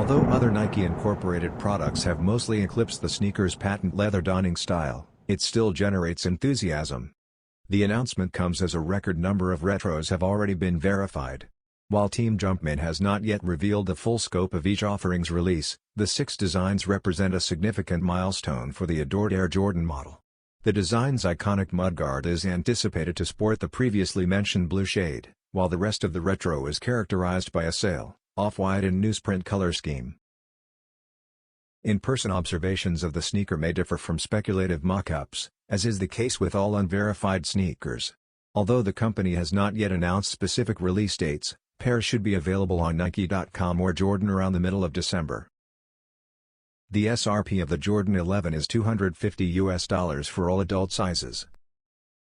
Although other Nike-incorporated products have mostly eclipsed the sneaker's patent leather donning style, it still generates enthusiasm. The announcement comes as a record number of retros have already been verified. While Team Jumpman has not yet revealed the full scope of each offering's release, the 6 designs represent a significant milestone for the adored Air Jordan model. The design's iconic mudguard is anticipated to sport the previously mentioned blue shade, while the rest of the retro is characterized by a sail, off-white and newsprint color scheme. In-person observations of the sneaker may differ from speculative mock-ups, as is the case with all unverified sneakers. Although the company has not yet announced specific release dates, pairs should be available on Nike.com or Jordan around the middle of December. The SRP of the Jordan 11 is $250 for all adult sizes.